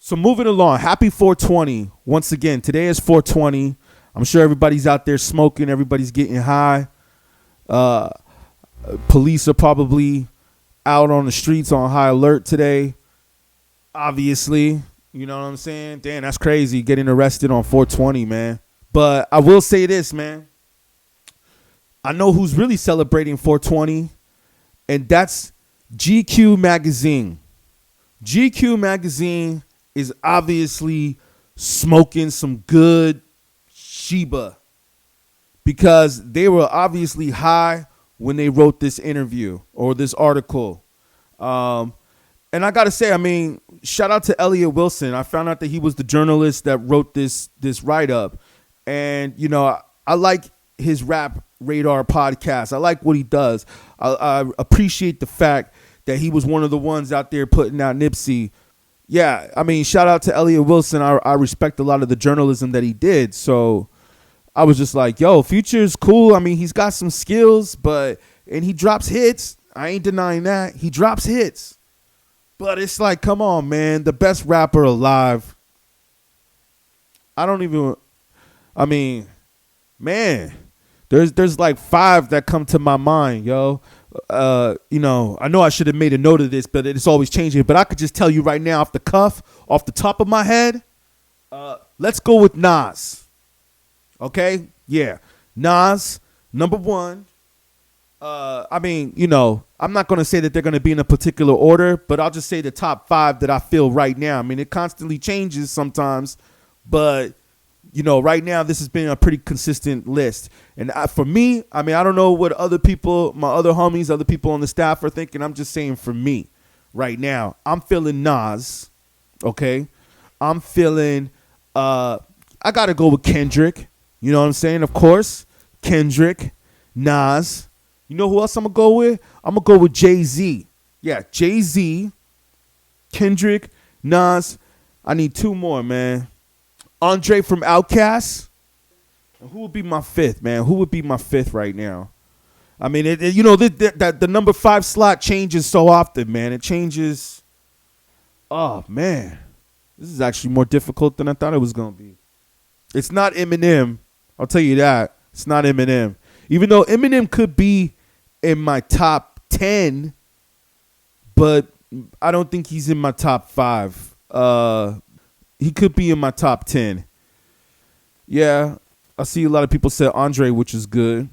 So moving along, happy 420. Once again, today is 420. I'm sure everybody's out there smoking. Everybody's getting high. Police are probably out on the streets on high alert today. Obviously, you know what I'm saying? Damn, that's crazy, getting arrested on 420, man. But I will say this, man. I know who's really celebrating 420, and that's GQ Magazine. GQ Magazine is obviously smoking some good Sheba because they were obviously high when they wrote this interview or this article. And I got to say, I mean, shout out to Elliot Wilson. I found out that he was the journalist that wrote this write-up. And, you know, I like his Rap Radar podcast. I like what he does. I appreciate the fact that he was one of the ones out there putting out Nipsey. Yeah, I mean, shout out to Elliot Wilson. I respect a lot of the journalism that he did. So I was just like, yo, Future's cool. I mean, he's got some skills, and he drops hits. I ain't denying that. He drops hits. But it's like, come on, man. The best rapper alive. I mean, man, there's like 5 that come to my mind, yo. You know, I know I should have made a note of this, but it's always changing. But I could just tell you right now off the cuff, off the top of my head, let's go with Nas. Okay? Yeah. Nas, number 1. I mean, you know, I'm not going to say that they're going to be in a particular order, but I'll just say the top 5 that I feel right now. I mean, it constantly changes sometimes, but, you know, right now this has been a pretty consistent list. And for me, I mean, I don't know what other people, my other homies, other people on the staff are thinking. I'm just saying for me right now, I'm feeling Nas, okay? I'm feeling, I got to go with Kendrick. You know what I'm saying? Of course, Kendrick, Nas. You know who else I'm going to go with? I'm going to go with Jay-Z. Yeah, Jay-Z, Kendrick, Nas. I need 2 more, man. Andre from Outkast. And who would be my 5th, man? Who would be my 5th right now? I mean, you know, the number 5 slot changes so often, man. It changes. Oh, man. This is actually more difficult than I thought it was going to be. It's not Eminem. I'll tell you that. It's not Eminem. Even though Eminem could be in my top 10, but I don't think he's in my top 5. He could be in my top 10. Yeah, I see a lot of people say Andre, which is good.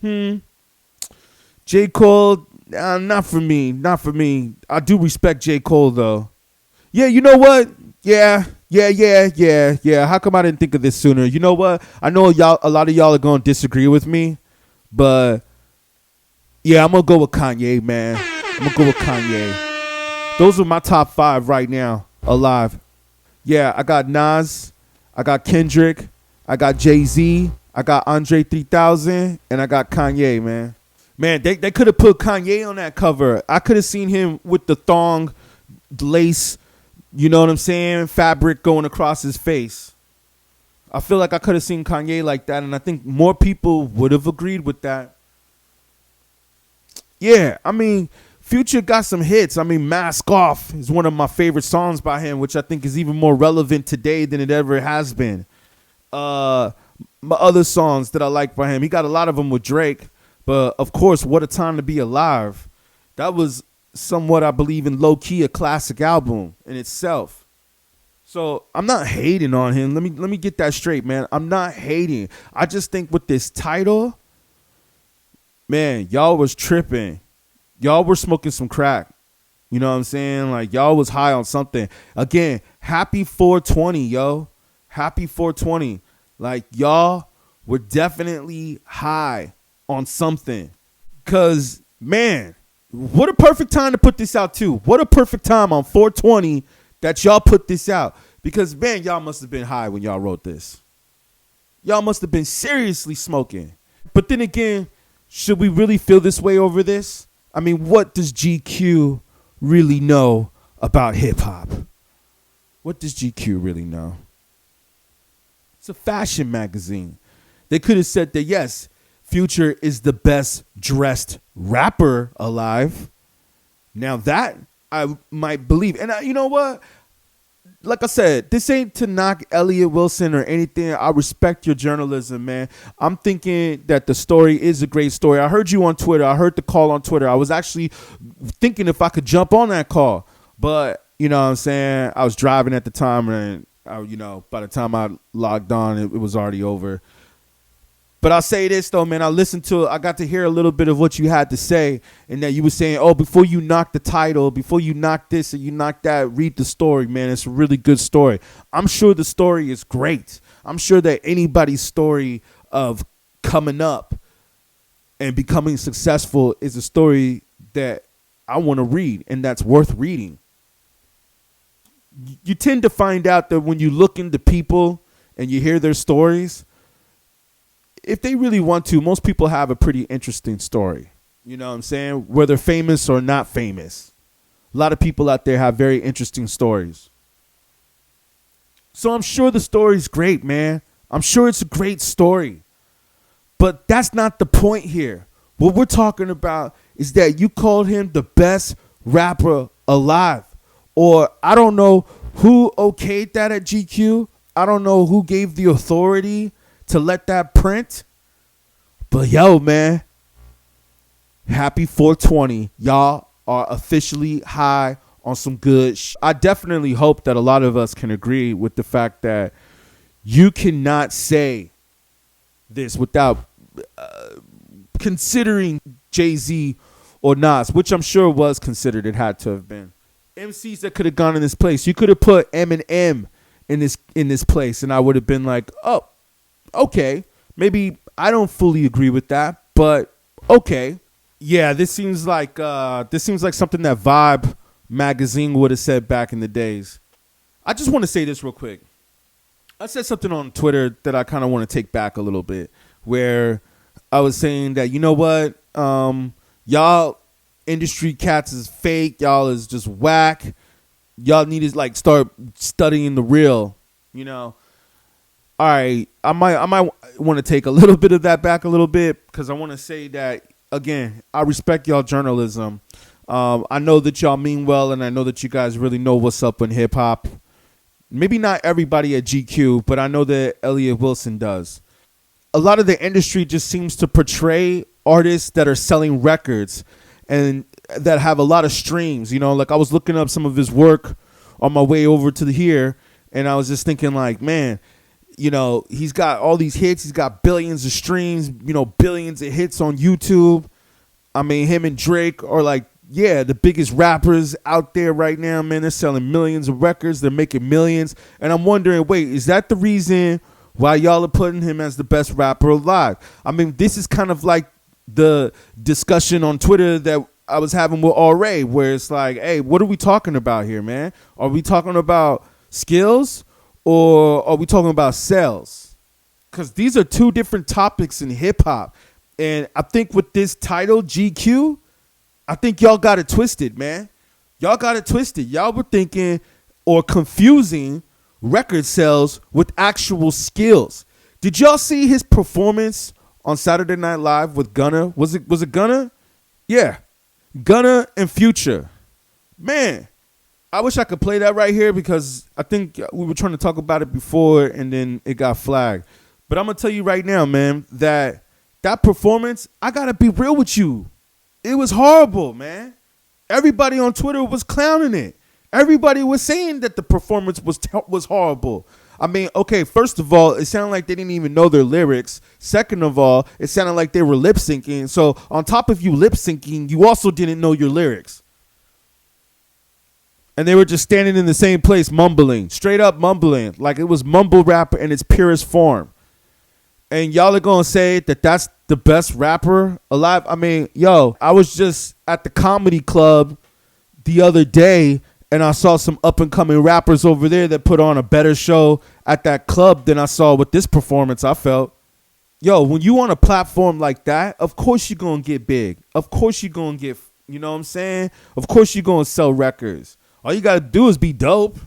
J. Cole, not for me. Not for me. I do respect J. Cole, though. Yeah, you know what? Yeah. How come I didn't think of this sooner? You know what? I know a lot of y'all are going to disagree with me, but yeah, I'm going to go with Kanye, man. I'm going to go with Kanye. Those are my top 5 right now, alive. Yeah, I got Nas, I got Kendrick, I got Jay-Z, I got Andre 3000, and I got Kanye, man. Man, they could have put Kanye on that cover. I could have seen him with the thong, lace, you know what I'm saying, fabric going across his face. I feel like I could have seen Kanye like that, and I think more people would have agreed with that. Yeah, I mean, Future got some hits. I mean, Mask Off is one of my favorite songs by him, which I think is even more relevant today than it ever has been. My other songs that I like by him, he got a lot of them with Drake, but of course, What a Time to Be Alive. That was somewhat, I believe, in low-key a classic album in itself. So I'm not hating on him. Let me get that straight, man. I'm not hating. I just think with this title, man, y'all was tripping. Y'all were smoking some crack. You know what I'm saying? Like, y'all was high on something. Again, happy 420, yo. Happy 420. Like, y'all were definitely high on something. Because, man, what a perfect time to put this out, too. What a perfect time on 420 that y'all put this out. Because, man, y'all must have been high when y'all wrote this. Y'all must have been seriously smoking. But then again, should we really feel this way over this? I mean, what does GQ really know about hip-hop? What does GQ really know? It's a fashion magazine. They could have said that, yes, Future is the best dressed rapper alive. Now that I might believe. And you know what? like I said, this ain't to knock Elliott Wilson or anything. I respect your journalism, man. I'm thinking that the story is a great story. I heard you on Twitter. I heard the call on Twitter. I was actually thinking if I could jump on that call. But, you know what I'm saying? I was driving at the time, and, by the time I logged on, it was already over. But I'll say this, though, man. I got to hear a little bit of what you had to say, and that you were saying, oh, before you knock the title, before you knock this and you knock that, read the story, man. It's a really good story. I'm sure the story is great. I'm sure that anybody's story of coming up and becoming successful is a story that I want to read, and that's worth reading. You tend to find out that when you look into people and you hear their stories, if they really want to, most people have a pretty interesting story. You know what I'm saying? Whether famous or not famous. A lot of people out there have very interesting stories. So I'm sure the story's great, man. I'm sure it's a great story. But that's not the point here. What we're talking about is that you called him the best rapper alive. Or I don't know who okayed that at GQ. I don't know who gave the authority to let that print. But yo, man, happy 420. Y'all are officially high on some good I definitely hope that a lot of us can agree with the fact that you cannot say this without considering Jay-Z or Nas, which I'm sure was considered. It had to have been. MCs that could have gone in this place. You could have put Eminem in this place, and I would have been like, oh, okay, maybe I don't fully agree with that, but okay. Yeah, this seems like something that Vibe magazine would have said back in the days. I just want to say this real quick. I said something on Twitter that I kind of want to take back a little bit, where I was saying that, you know what, y'all industry cats is fake. Y'all is just whack. Y'all need to like start studying the real, you know. All right, I might want to take a little bit of that back a little bit, because I want to say that, again, I respect y'all journalism. I know that y'all mean well, and I know that you guys really know what's up in hip hop. Maybe not everybody at GQ, but I know that Elliott Wilson does. A lot of the industry just seems to portray artists that are selling records and that have a lot of streams. You know, like I was looking up some of his work on my way over to here, and I was just thinking like, man, you know, he's got all these hits. He's got billions of streams, you know, billions of hits on YouTube. I mean, him and Drake are like, yeah, the biggest rappers out there right now, man. They're selling millions of records. They're making millions. And I'm wondering, wait, is that the reason why y'all are putting him as the best rapper alive? I mean, this is kind of like the discussion on Twitter that I was having with R.A., where it's like, hey, what are we talking about here, man? Are we talking about skills or are we talking about sales? Because these are two different topics in hip-hop. And I think with this title, GQ, I think y'all got it twisted, man. Y'all got it twisted. Y'all were thinking or confusing record sales with actual skills. Did y'all see his performance on Saturday Night Live with Gunna? Was it Gunna? Yeah. Gunna and Future. Man, I wish I could play that right here, because I think we were trying to talk about it before and then it got flagged. But I'm going to tell you right now, man, that performance, I got to be real with you. It was horrible, man. Everybody on Twitter was clowning it. Everybody was saying that the performance was horrible. I mean, okay, first of all, it sounded like they didn't even know their lyrics. Second of all, it sounded like they were lip syncing. So on top of you lip syncing, you also didn't know your lyrics. And they were just standing in the same place mumbling, straight up mumbling, like it was mumble rap in its purest form. And y'all are going to say that that's the best rapper alive? I mean, yo, I was just at the comedy club the other day, and I saw some up-and-coming rappers over there that put on a better show at that club than I saw with this performance, I felt. Yo, when you on a platform like that, of course you're going to get big. Of course you're going to get, you know what I'm saying? Of course you're going to sell records. All you got to do is be dope.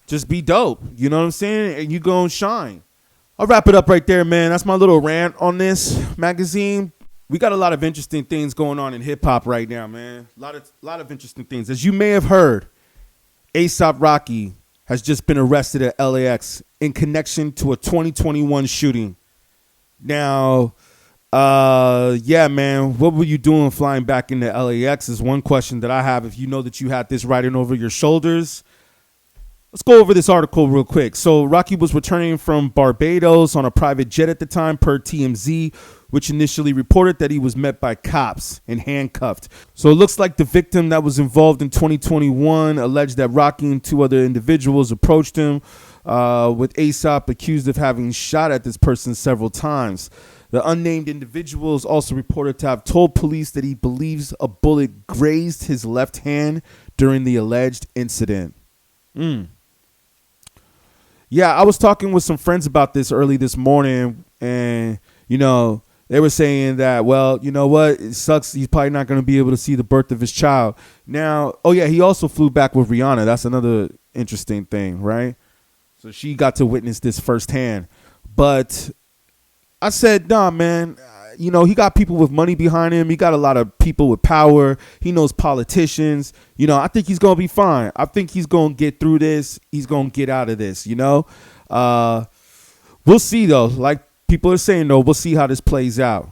Just be dope. You know what I'm saying? And you going to shine. I'll wrap it up right there, man. That's my little rant on this magazine. We got a lot of interesting things going on in hip-hop right now, man. A lot of interesting things. As you may have heard, A$AP Rocky has just been arrested at LAX in connection to a 2021 shooting. Now, yeah, man, what were you doing flying back into LAX is one question that I have. If you know that you had this riding over your shoulders, let's go over this article real quick. So Rocky was returning from Barbados on a private jet at the time, per TMZ, which initially reported that he was met by cops and handcuffed. So it looks like the victim that was involved in 2021 alleged that Rocky and two other individuals approached him with ASAP accused of having shot at this person several times. The unnamed individual is also reported to have told police that he believes a bullet grazed his left hand during the alleged incident. Yeah, I was talking with some friends about this early this morning, and, you know, they were saying that, well, you know what? It sucks. He's probably not going to be able to see the birth of his child. Now, oh, yeah, he also flew back with Rihanna. That's another interesting thing, right? So she got to witness this firsthand. But I said, nah, man, you know, he got people with money behind him. He got a lot of people with power. He knows politicians. You know, I think he's going to be fine. I think he's going to get through this. He's going to get out of this, you know. We'll see, though. Like people are saying, though, we'll see how this plays out.